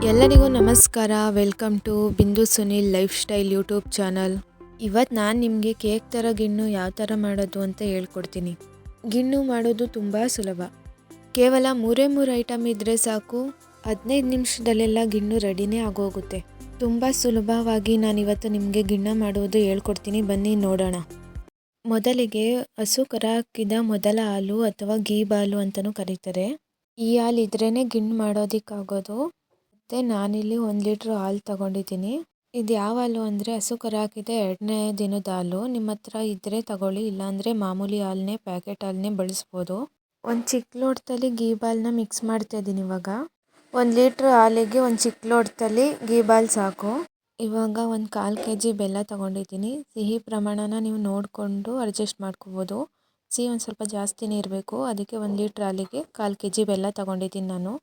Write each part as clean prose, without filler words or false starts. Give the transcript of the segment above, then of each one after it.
ಎಲ್ಲರಿಗೂ ನಮಸ್ಕಾರ. Welcome to ಬಿಂದು Sunil life style YouTube channel. ಇವತ್ತು ನಾನು ನಿಮಗೆ ಕೇಕ್ ಥರ ಗಿಣ್ಣು ಯಾವ ಥರ ಮಾಡೋದು ಅಂತ ಹೇಳ್ಕೊಡ್ತೀನಿ. ಗಿಣ್ಣು ಮಾಡೋದು ತುಂಬ ಸುಲಭ. ಕೇವಲ ಮೂರೇ ಐಟಮ್ ಇದ್ದರೆ ಸಾಕು, 15 ನಿಮಿಷದಲ್ಲೆಲ್ಲ ಗಿಣ್ಣು ರೆಡಿನೇ ಆಗೋಗುತ್ತೆ. ತುಂಬ ಸುಲಭವಾಗಿ ನಾನಿವತ್ತು ನಿಮಗೆ ಗಿಣ್ಣ ಮಾಡೋದು ಹೇಳ್ಕೊಡ್ತೀನಿ, ಬನ್ನಿ ನೋಡೋಣ. ಮೊದಲಿಗೆ ಹಸು ಕರ ಹಾಕಿದ ಮೊದಲ ಹಾಲು ಅಥವಾ ಗೀ ಹಾಲು ಅಂತಲೂ ಕರೀತಾರೆ. ಈ ಹಾಲು ಇದ್ರೇ ಗಿಣ್ಣು ಮಾಡೋದಕ್ಕಾಗೋದು. ಮತ್ತು ನಾನಿಲ್ಲಿ 1 ಲೀಟ್ರ್ ಹಾಲು ತೊಗೊಂಡಿದ್ದೀನಿ. ಇದು ಯಾವ ಹಾಲು ಅಂದರೆ ಹಸು ಕರ ಹಾಕಿದ 2ನೇ ದಿನದ ಹಾಲು. ನಿಮ್ಮ ಹತ್ರ ಇದ್ದರೆ ತಗೊಳ್ಳಿ, ಇಲ್ಲಾಂದರೆ ಮಾಮೂಲಿ ಹಾಲನ್ನೇ, ಪ್ಯಾಕೆಟ್ ಹಾಲನ್ನೇ ಬಳಸ್ಬೋದು. ಒಂದು ಚಿಕ್ಕ ಲೋಟದಲ್ಲಿ ಗೀ ಹಾಲನ್ನ ಮಿಕ್ಸ್ ಮಾಡ್ತಾಯಿದ್ದೀನಿ ಇವಾಗ. 1 ಲೀಟ್ರ್ ಹಾಲಿಗೆ ಒಂದು ಚಿಕ್ಕ ಲೋಟದಲ್ಲಿ ಗೀ ಹಾಲು ಸಾಕು. ಇವಾಗ ಒಂದು 1/4 kg ಬೆಲ್ಲ ತೊಗೊಂಡಿದ್ದೀನಿ. ಸಿಹಿ ಪ್ರಮಾಣನ ನೀವು ನೋಡಿಕೊಂಡು ಅಡ್ಜಸ್ಟ್ ಮಾಡ್ಕೋಬೋದು. ಸಿಹಿ ಒಂದು ಸ್ವಲ್ಪ ಜಾಸ್ತಿನೇ ಇರಬೇಕು, ಅದಕ್ಕೆ 1 ಲೀಟ್ರ್ ಹಾಲಿಗೆ 1/4 kg ಬೆಲ್ಲ ತೊಗೊಂಡಿದ್ದೀನಿ ನಾನು.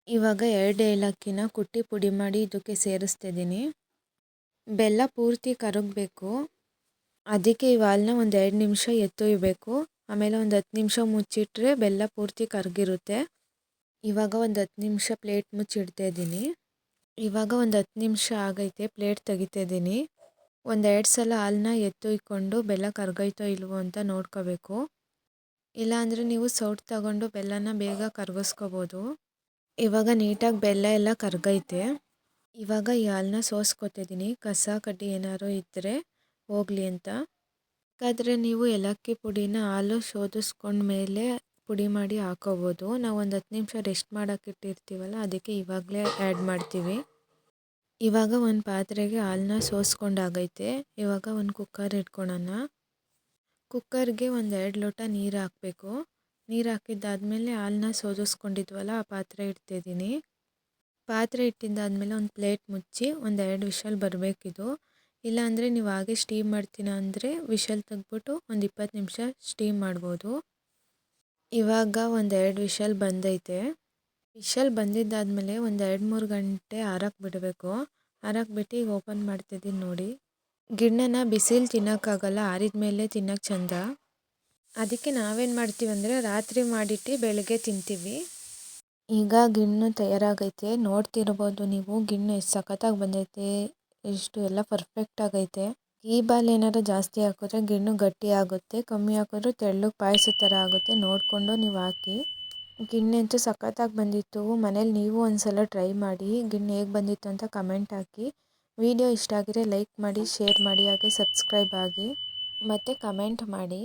ಇವಾಗ 2 ಏಲಕ್ಕಿನ ಕುಟ್ಟಿ ಪುಡಿ ಮಾಡಿ ಇದಕ್ಕೆ ಸೇರಿಸ್ತಿದ್ದೀನಿ. ಬೆಲ್ಲ ಪೂರ್ತಿ ಕರಗಬೇಕು, ಅದಕ್ಕೆ ಈ ಹಾಲನ್ನ ಒಂದು 2 ನಿಮಿಷ ಎತ್ತೊಯ್ಯಬೇಕು. ಆಮೇಲೆ ಒಂದು 10 ನಿಮಿಷ ಮುಚ್ಚಿಟ್ರೆ ಬೆಲ್ಲ ಪೂರ್ತಿ ಕರಗಿರುತ್ತೆ. ಇವಾಗ ಒಂದು 10 ನಿಮಿಷ ಪ್ಲೇಟ್ ಮುಚ್ಚಿಡ್ತಾಯಿದ್ದೀನಿ. ಇವಾಗ ಒಂದು 10 ನಿಮಿಷ ಆಗೈತೆ, ಪ್ಲೇಟ್ ತೆಗಿತಾಯಿದ್ದೀನಿ. 1-2 ಸಲ ಹಾಲನ್ನ ಎತ್ತೊಯ್ಕೊಂಡು ಬೆಲ್ಲ ಕರಗೈತೋ ಇಲ್ವೋ ಅಂತ ನೋಡ್ಕೋಬೇಕು. ಇಲ್ಲಾಂದರೆ ನೀವು ಸೌಟ್ ತಗೊಂಡು ಬೆಲ್ಲನ ಬೇಗ ಕರಗಿಸ್ಕೋಬೋದು. ಇವಾಗ ನೀಟಾಗಿ ಬೆಲ್ಲ ಎಲ್ಲ ಕರಗೈತೆ. ಇವಾಗ ಈ ಹಾಲನ್ನ ಸೋಸ್ಕೊತಿದ್ದೀನಿ, ಕಸ ಕಡ್ಡಿ ಏನಾದ್ರು ಇದ್ದರೆ ಹೋಗಲಿ ಅಂತ. ಬೇಕಾದರೆ ನೀವು ಏಲಕ್ಕಿ ಪುಡಿನ ಹಾಲು ಶೋಧಿಸ್ಕೊಂಡ್ಮೇಲೆ ಪುಡಿ ಮಾಡಿ ಹಾಕೋಬೋದು. ನಾವು ಒಂದು 10 ನಿಮಿಷ ರೆಸ್ಟ್ ಮಾಡೋಕ್ಕೆ ಇಟ್ಟಿರ್ತೀವಲ್ಲ, ಅದಕ್ಕೆ ಇವಾಗಲೇ ಆ್ಯಡ್ ಮಾಡ್ತೀವಿ. ಇವಾಗ ಒಂದು ಪಾತ್ರೆಗೆ ಹಾಲನ್ನ ಸೋಸ್ಕೊಂಡಾಗೈತೆ. ಇವಾಗ ಒಂದು ಕುಕ್ಕರ್ ಇಟ್ಕೊಳ್ಳೋಣ. ಕುಕ್ಕರ್ಗೆ ಒಂದು 2 ಲೋಟ ನೀರು ಹಾಕಬೇಕು. ನೀರು ಹಾಕಿದ್ದಾದಮೇಲೆ ಹಾಲನ್ನ ಸೋದಿಸ್ಕೊಂಡಿದ್ವಲ್ಲ, ಆ ಪಾತ್ರೆ ಇಡ್ತಿದ್ದೀನಿ. ಪಾತ್ರೆ ಇಟ್ಟಿದ್ದಾದಮೇಲೆ ಒಂದು ಪ್ಲೇಟ್ ಮುಚ್ಚಿ ಒಂದು 2 ವಿಷಲ್ ಬರಬೇಕಿದು. ಇಲ್ಲಾಂದರೆ ನೀವು ಹಾಗೆ ಸ್ಟೀಮ್ ಮಾಡ್ತೀನ ಅಂದರೆ ವಿಷಲ್ ತೆಗ್ಬಿಟ್ಟು ಒಂದು 20 ನಿಮಿಷ ಸ್ಟೀಮ್ ಮಾಡ್ಬೋದು. ಇವಾಗ ಒಂದು 2 ವಿಷಲ್ ಬಂದೈತೆ. ವಿಷಲ್ ಬಂದಿದ್ದಾದಮೇಲೆ ಒಂದು 2-3 ಗಂಟೆ ಆರಕ್ಕೆ ಬಿಡಬೇಕು. ಆರಕ್ಕೆ ಬಿಟ್ಟು ಈಗ ಓಪನ್ ಮಾಡ್ತಿದ್ದೀನಿ ನೋಡಿ. ಗಿಣ್ಣನ ಬಿಸಿಲು ತಿನ್ನೋಕ್ಕಾಗಲ್ಲ, ಆರಿದ ಮೇಲೆ ತಿನ್ನೋಕ್ಕೆ ಚೆಂದ. ಅದಕ್ಕೆ ನಾವೇನು ಮಾಡ್ತೀವಿ ಅಂದರೆ ರಾತ್ರಿ ಮಾಡಿಟ್ಟು ಬೆಳಗ್ಗೆ ತಿಂತೀವಿ. ಈಗ ಗಿಣ್ಣು ತಯಾರಾಗೈತೆ, ನೋಡ್ತಿರ್ಬೋದು ನೀವು. ಗಿಣ್ಣು ಎಷ್ಟು ಸಖತ್ತಾಗಿ ಬಂದೈತೆ, ಎಷ್ಟು ಎಲ್ಲ ಪರ್ಫೆಕ್ಟ್ ಆಗೈತೆ. ಈ ಹಾಲು ಏನಾರು ಜಾಸ್ತಿ ಹಾಕಿದ್ರೆ ಗಿಣ್ಣು ಗಟ್ಟಿ ಆಗುತ್ತೆ, ಕಮ್ಮಿ ಹಾಕಿದ್ರೆ ತೆಳ್ಳಗೆ ಪಾಯಸದ ಥರ ಆಗುತ್ತೆ. ನೋಡಿಕೊಂಡು ನೀವು ಹಾಕಿ. ಗಿಣ್ಣಂತೂ ಸಖತ್ತಾಗಿ ಬಂದಿತ್ತು. ಮನೇಲಿ ನೀವು ಒಂದ್ಸಲ ಟ್ರೈ ಮಾಡಿ. ಗಿಣ್ಣು ಹೇಗೆ ಬಂದಿತ್ತು ಅಂತ ಕಮೆಂಟ್ ಹಾಕಿ. ವಿಡಿಯೋ ಇಷ್ಟ ಆಗಿದ್ರೆ ಲೈಕ್ ಮಾಡಿ, ಶೇರ್ ಮಾಡಿ, ಹಾಗೆ ಸಬ್ಸ್ಕ್ರೈಬ್ ಆಗಿ ಮತ್ತು ಕಮೆಂಟ್ ಮಾಡಿ.